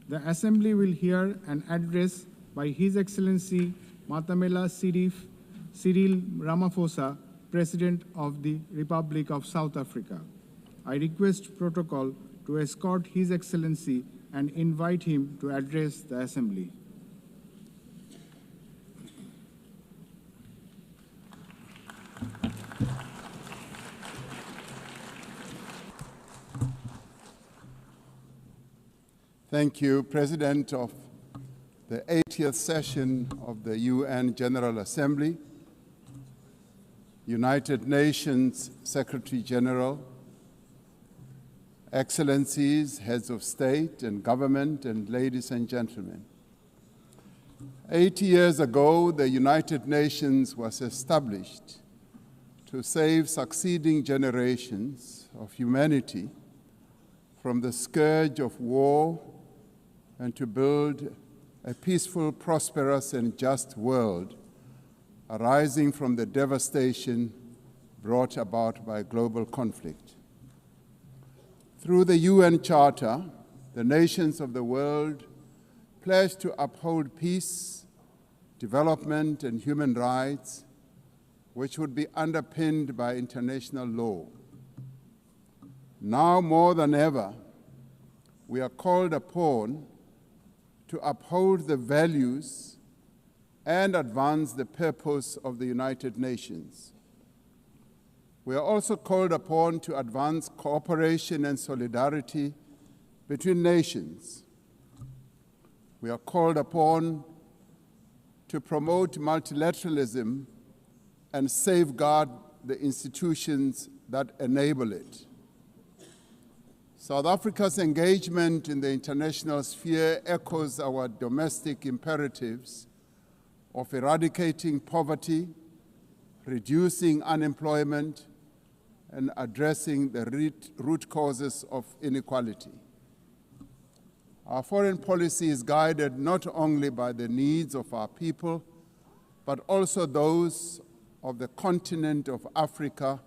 The Assembly will hear an address by His Excellency Matamela Cyril Ramaphosa, President of the Republic of South Africa. I request Protocol to escort His Excellency and invite him to address the Assembly. Thank you, President of the 80th session of the UN General Assembly, United Nations Secretary General, Excellencies, Heads of State and Government, and ladies and gentlemen. 80 years ago, the United Nations was established to save succeeding generations of humanity from the scourge of war and to build a peaceful, prosperous, and just world arising from the devastation brought about by global conflict. Through the UN Charter, the nations of the world pledge to uphold peace, development, and human rights, which would be underpinned by international law. Now more than ever, we are called upon to uphold the values and advance the purpose of the United Nations. We are also called upon to advance cooperation and solidarity between nations. We are called upon to promote multilateralism and safeguard the institutions that enable it. South Africa's engagement in the international sphere echoes our domestic imperatives of eradicating poverty, reducing unemployment, and addressing the root causes of inequality. Our foreign policy is guided not only by the needs of our people, but also those of the continent of Africa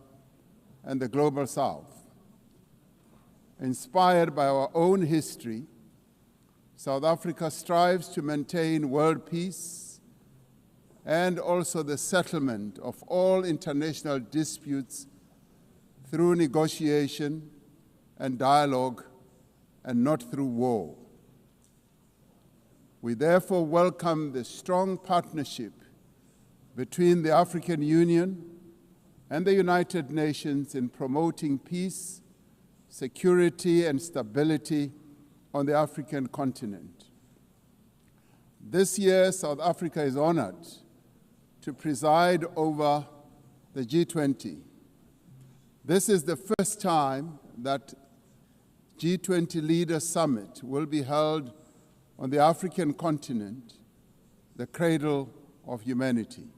and the global South. Inspired by our own history, South Africa strives to maintain world peace and also the settlement of all international disputes through negotiation and dialogue and not through war. We therefore welcome the strong partnership between the African Union and the United Nations in promoting peace, security, and stability on the African continent. This year, South Africa is honored to preside over the G20. This is the first time that G20 Leaders Summit will be held on the African continent, the cradle of humanity.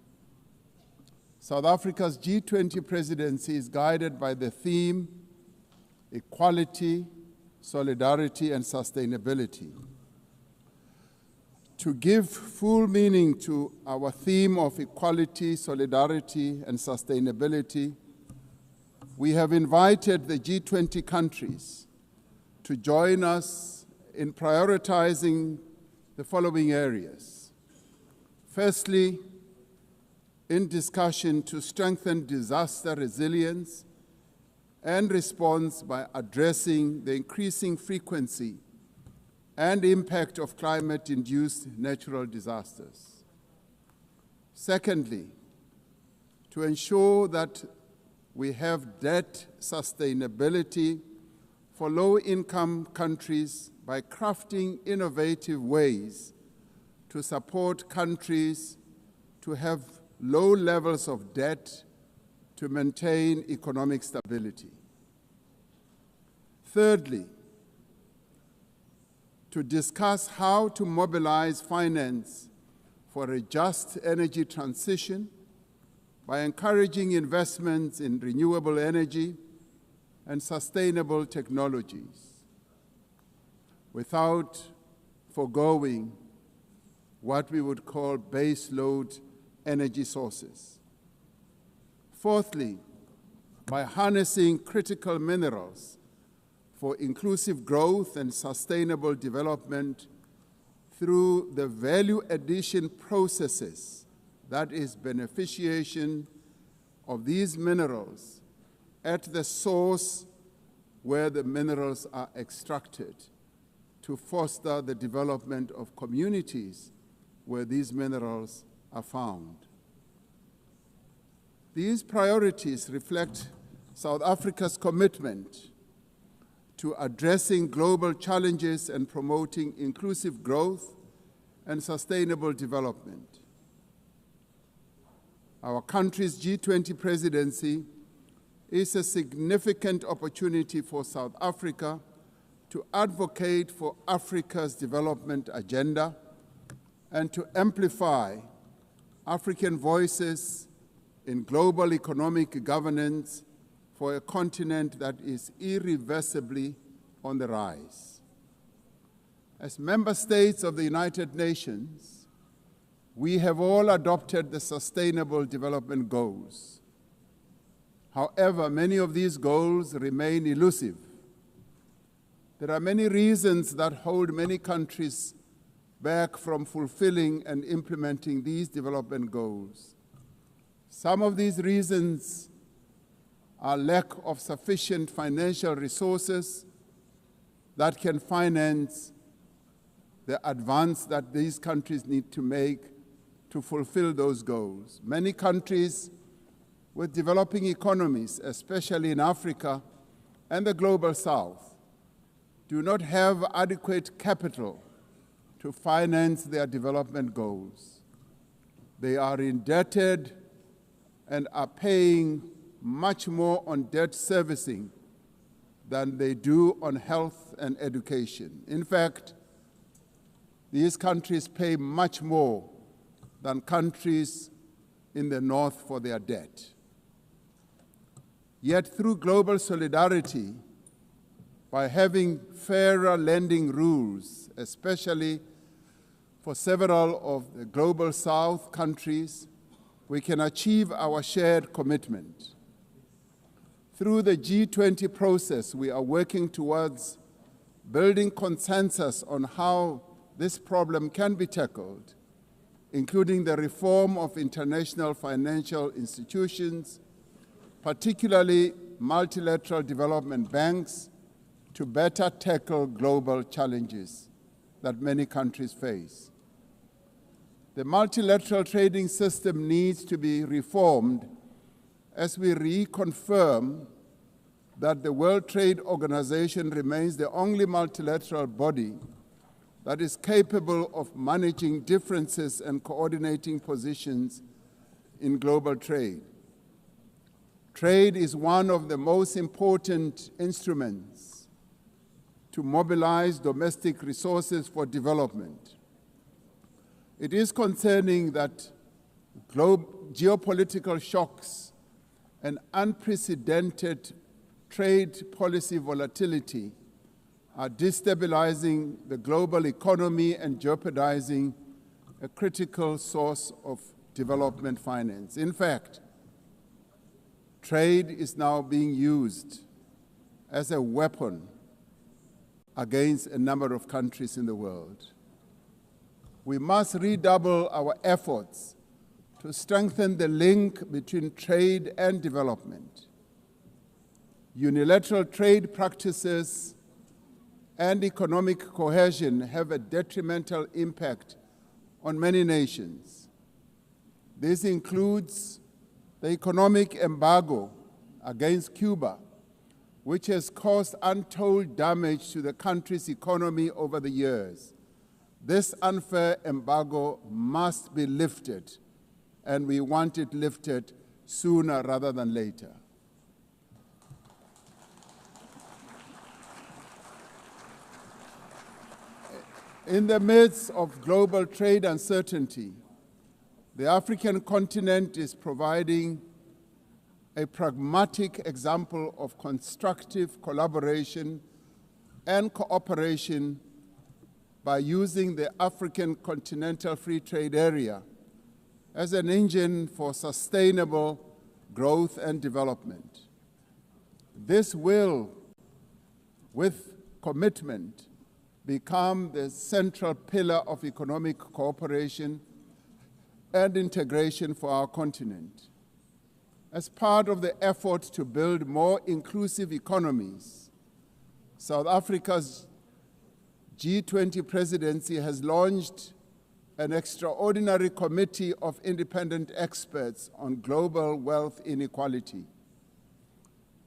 South Africa's G20 presidency is guided by the theme equality, solidarity, and sustainability. To give full meaning to our theme of equality, solidarity, and sustainability, we have invited the G20 countries to join us in prioritizing the following areas. Firstly, in discussion to strengthen disaster resilience and response by addressing the increasing frequency and impact of climate-induced natural disasters. Secondly, to ensure that we have debt sustainability for low-income countries by crafting innovative ways to support countries to have low levels of debt to maintain economic stability. Thirdly, to discuss how to mobilize finance for a just energy transition by encouraging investments in renewable energy and sustainable technologies without foregoing what we would call baseload energy sources. Fourthly, by harnessing critical minerals for inclusive growth and sustainable development through the value addition processes, that is, beneficiation of these minerals at the source where the minerals are extracted, to foster the development of communities where these minerals are found. These priorities reflect South Africa's commitment to addressing global challenges and promoting inclusive growth and sustainable development. Our country's G20 presidency is a significant opportunity for South Africa to advocate for Africa's development agenda and to amplify African voices in global economic governance for a continent that is irreversibly on the rise. As member states of the United Nations, we have all adopted the Sustainable Development Goals. However, many of these goals remain elusive. There are many reasons that hold many countries back from fulfilling and implementing these development goals. Some of these reasons are lack of sufficient financial resources that can finance the advance that these countries need to make to fulfill those goals. Many countries with developing economies, especially in Africa and the Global South, do not have adequate capital to finance their development goals. They are indebted and are paying much more on debt servicing than they do on health and education. In fact, these countries pay much more than countries in the North for their debt. Yet through global solidarity, by having fairer lending rules, especially for several of the Global South countries, we can achieve our shared commitment. Through the G20 process, we are working towards building consensus on how this problem can be tackled, including the reform of international financial institutions, particularly multilateral development banks, to better tackle global challenges that many countries face. The multilateral trading system needs to be reformed as we reconfirm that the World Trade Organization remains the only multilateral body that is capable of managing differences and coordinating positions in global trade. Trade is one of the most important instruments to mobilize domestic resources for development. It is concerning that geopolitical shocks and unprecedented trade policy volatility are destabilizing the global economy and jeopardizing a critical source of development finance. In fact, trade is now being used as a weapon against a number of countries in the world. We must redouble our efforts to strengthen the link between trade and development. Unilateral trade practices and economic cohesion have a detrimental impact on many nations. This includes the economic embargo against Cuba, which has caused untold damage to the country's economy over the years. This unfair embargo must be lifted, and we want it lifted sooner rather than later. In the midst of global trade uncertainty, the African continent is providing a pragmatic example of constructive collaboration and cooperation by using the African Continental Free Trade Area as an engine for sustainable growth and development. This will with commitment, become the central pillar of economic cooperation and integration for our continent. As part of the effort to build more inclusive economies, South Africa's G20 presidency has launched an extraordinary committee of independent experts on global wealth inequality.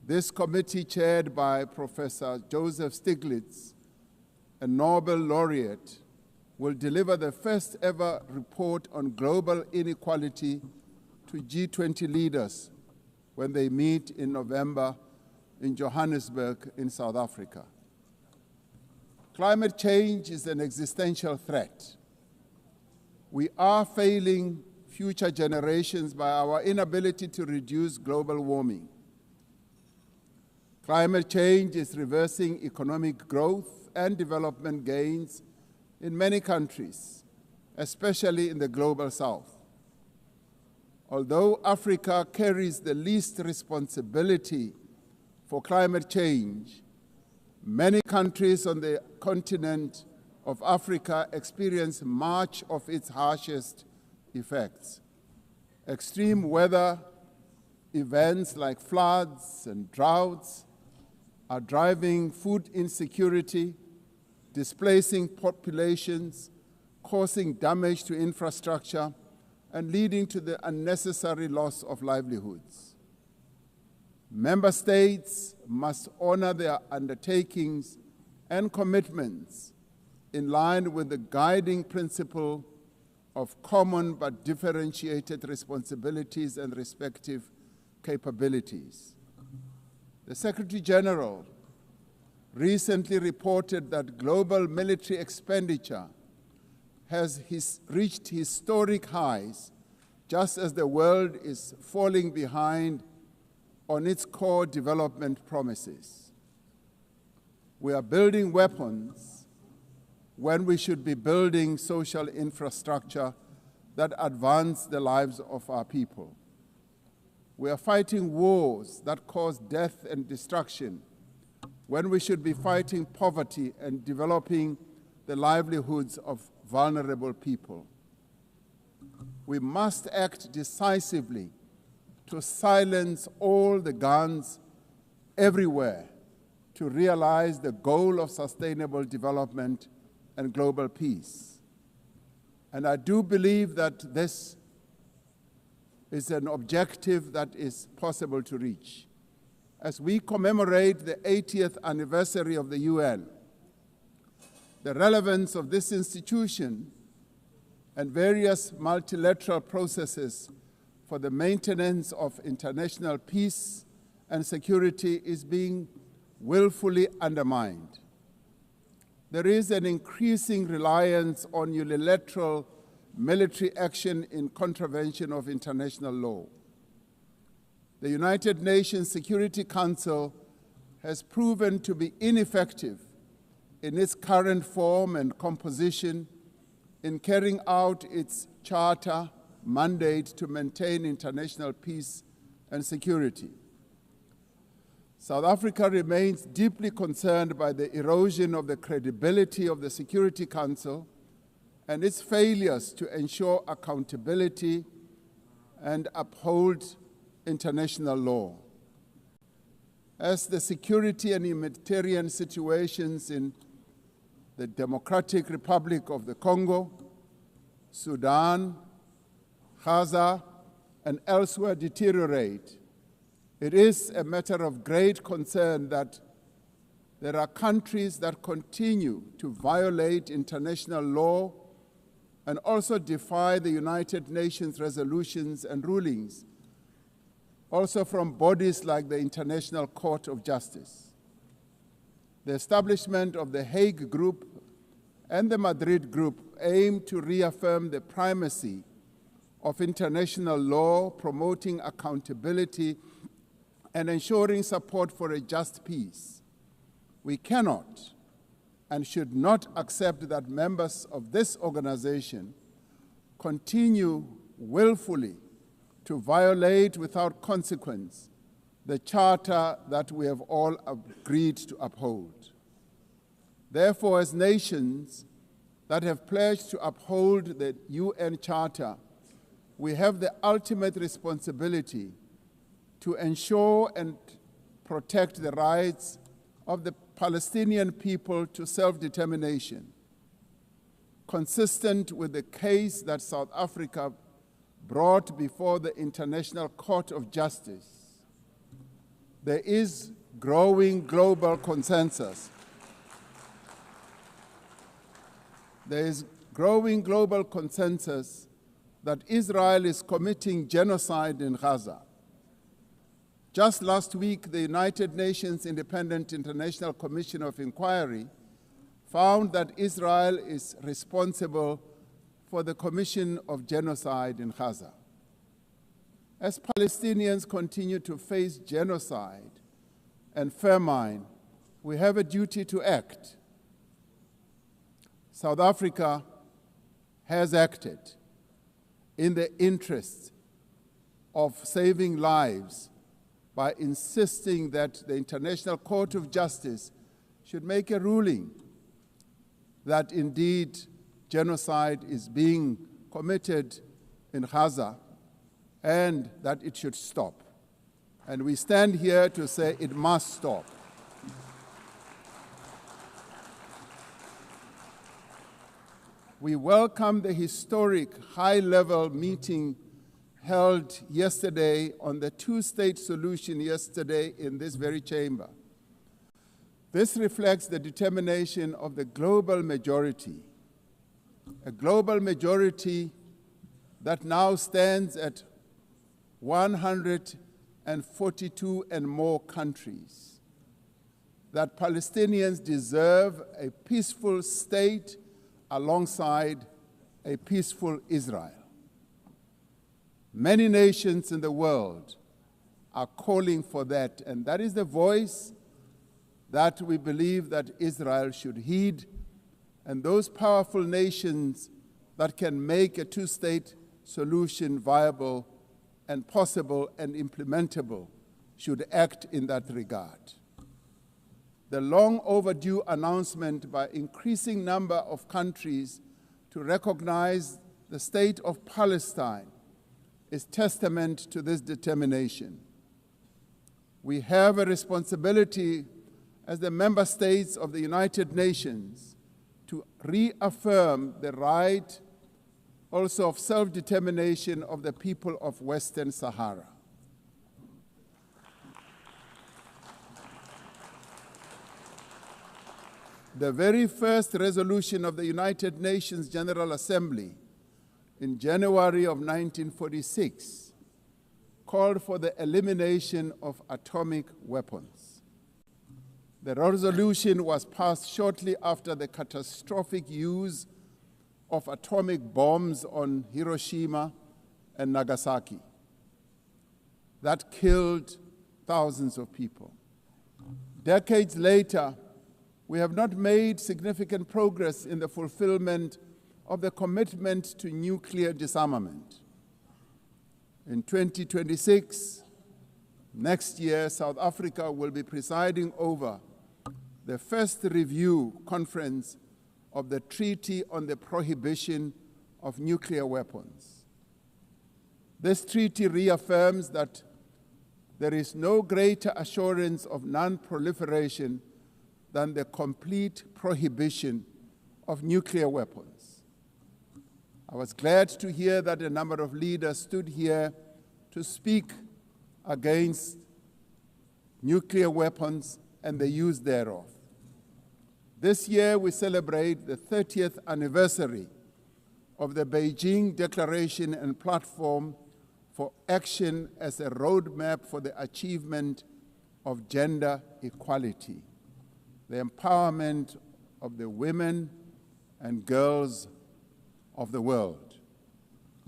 This committee, chaired by Professor Joseph Stiglitz, a Nobel laureate, will deliver the first ever report on global inequality to G20 leaders when they meet in November in Johannesburg in South Africa. Climate change is an existential threat. We are failing future generations by our inability to reduce global warming. Climate change is reversing economic growth and development gains in many countries, especially in the global south. Although Africa carries the least responsibility for climate change, many countries on the continent of Africa experience much of its harshest effects. Extreme weather events like floods and droughts are driving food insecurity, displacing populations, causing damage to infrastructure, and leading to the unnecessary loss of livelihoods. Member states must honor their undertakings and commitments in line with the guiding principle of common but differentiated responsibilities and respective capabilities. The Secretary General recently reported that global military expenditure has reached historic highs, just as the world is falling behind on its core development promises. We are building weapons when we should be building social infrastructure that advance the lives of our people. We are fighting wars that cause death and destruction when we should be fighting poverty and developing the livelihoods of vulnerable people. We must act decisively to silence all the guns everywhere to realize the goal of sustainable development and global peace. And I do believe that this is an objective that is possible to reach. As we commemorate the 80th anniversary of the UN, the relevance of this institution and various multilateral processes for the maintenance of international peace and security is being willfully undermined. There is an increasing reliance on unilateral military action in contravention of international law. The United Nations Security Council has proven to be ineffective in its current form and composition in carrying out its charter mandate to maintain international peace and security. South Africa remains deeply concerned by the erosion of the credibility of the Security Council and its failures to ensure accountability and uphold international law. As the security and humanitarian situations in the Democratic Republic of the Congo, Sudan, Gaza, and elsewhere deteriorate, it is a matter of great concern that there are countries that continue to violate international law and also defy the United Nations resolutions and rulings, also from bodies like the International Court of Justice. The establishment of the Hague Group and the Madrid Group aim to reaffirm the primacy of international law, promoting accountability and ensuring support for a just peace. We cannot and should not accept that members of this organization continue willfully to violate without consequence the charter that we have all agreed to uphold. Therefore, as nations that have pledged to uphold the UN Charter, we have the ultimate responsibility to ensure and protect the rights of the Palestinian people to self-determination, consistent with the case that South Africa brought before the International Court of Justice. There is growing global consensus. There is growing global consensus that Israel is committing genocide in Gaza. Just last week, the United Nations Independent International Commission of Inquiry found that Israel is responsible for the commission of genocide in Gaza. As Palestinians continue to face genocide and famine, we have a duty to act. South Africa has acted in the interest of saving lives by insisting that the International Court of Justice should make a ruling that indeed genocide is being committed in Gaza and that it should stop. And we stand here to say it must stop. We welcome the historic high-level meeting held yesterday on the two-state solution yesterday in this very chamber. This reflects the determination of the global majority, a global majority that now stands at 142 and more countries, that Palestinians deserve a peaceful state alongside a peaceful Israel. Many nations in the world are calling for that, and that is the voice that we believe that Israel should heed, and those powerful nations that can make a two-state solution viable and possible and implementable should act in that regard. The long overdue announcement by increasing number of countries to recognize the state of Palestine is testament to this determination. We have a responsibility as the member states of the United Nations to reaffirm the right also of self-determination of the people of Western Sahara. The very first resolution of the United Nations General Assembly in January of 1946 called for the elimination of atomic weapons. The resolution was passed shortly after the catastrophic use of atomic bombs on Hiroshima and Nagasaki that killed thousands of people. Decades later, we have not made significant progress in the fulfillment of the commitment to nuclear disarmament. In 2026, next year, South Africa will be presiding over the first review conference of the Treaty on the Prohibition of Nuclear Weapons. This treaty reaffirms that there is no greater assurance of non-proliferation than the complete prohibition of nuclear weapons. I was glad to hear that a number of leaders stood here to speak against nuclear weapons and the use thereof. This year we celebrate the 30th anniversary of the Beijing Declaration and Platform for Action as a roadmap for the achievement of gender equality, the empowerment of the women and girls of the world.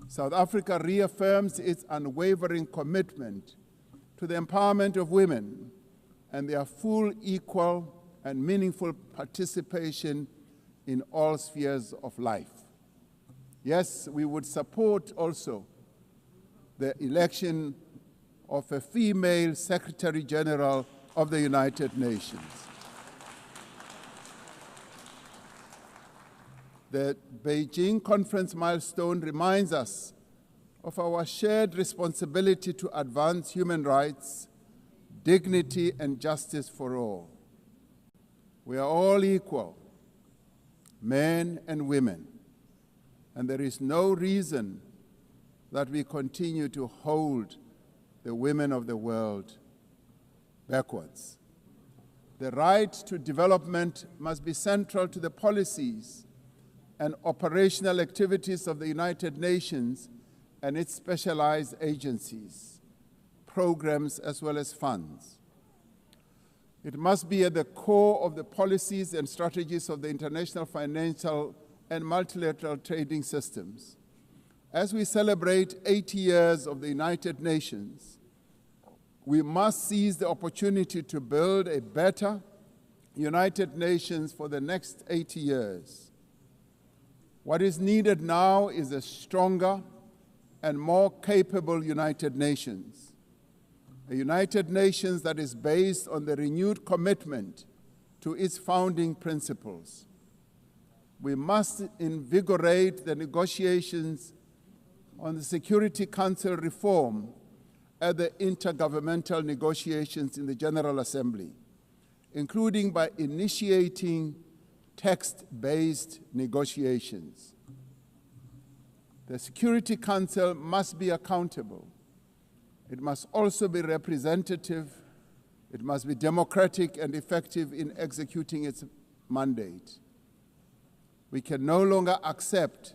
South Africa reaffirms its unwavering commitment to the empowerment of women and their full, equal, and meaningful participation in all spheres of life. Yes, we would support also the election of a female Secretary General of the United Nations. The Beijing conference milestone reminds us of our shared responsibility to advance human rights, dignity, and justice for all. We are all equal, men and women, and there is no reason that we continue to hold the women of the world backwards. The right to development must be central to the policies and operational activities of the United Nations and its specialized agencies, programs, as well as funds. It must be at the core of the policies and strategies of the international financial and multilateral trading systems. As we celebrate 80 years of the United Nations, we must seize the opportunity to build a better United Nations for the next 80 years. What is needed now is a stronger and more capable United Nations, a United Nations that is based on the renewed commitment to its founding principles. We must invigorate the negotiations on the Security Council reform at the intergovernmental negotiations in the General Assembly, including by initiating text-based negotiations. The Security Council must be accountable. It must also be representative. It must be democratic and effective in executing its mandate. We can no longer accept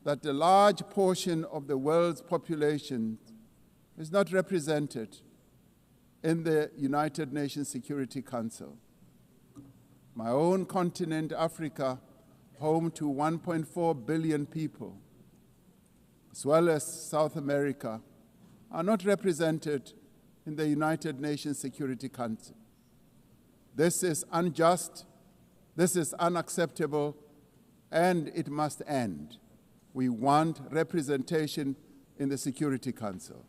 that a large portion of the world's population is not represented in the United Nations Security Council. My own continent, Africa, home to 1.4 billion people, as well as South America, are not represented in the United Nations Security Council. This is unjust, this is unacceptable, and it must end. We want representation in the Security Council.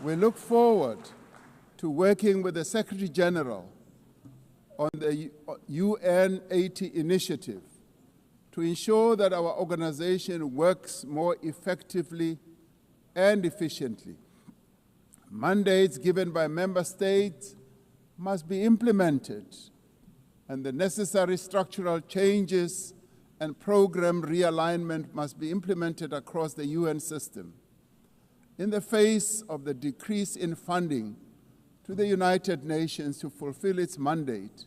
We look forward to working with the Secretary General on the UNGA initiative to ensure that our organization works more effectively and efficiently. Mandates given by member states must be implemented, and the necessary structural changes and program realignment must be implemented across the UN system. In the face of the decrease in funding to the United Nations to fulfill its mandate,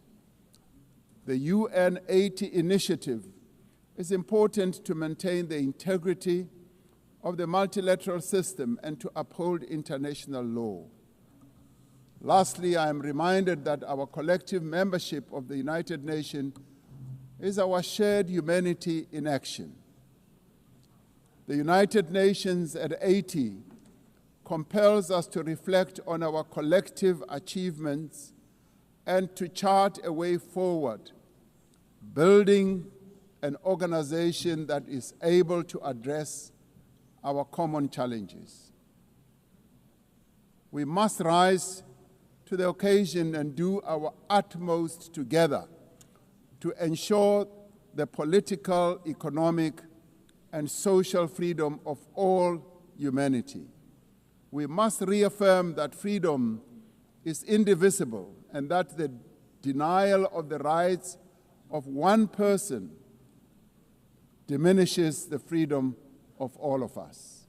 the UNGA initiative is important to maintain the integrity of the multilateral system and to uphold international law. Lastly, I am reminded that our collective membership of the United Nations is our shared humanity in action. The United Nations at 80 compels us to reflect on our collective achievements and to chart a way forward, building an organization that is able to address our common challenges. We must rise to the occasion and do our utmost together to ensure the political, economic, and social freedom of all humanity. We must reaffirm that freedom is indivisible and that the denial of the rights of one person diminishes the freedom of all of us.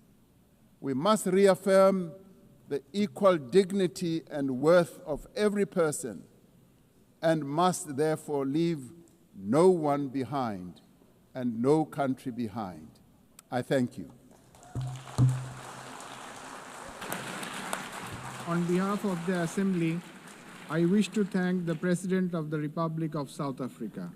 We must reaffirm the equal dignity and worth of every person and must therefore leave no one behind and no country behind. I thank you. On behalf of the Assembly, I wish to thank the President of the Republic of South Africa.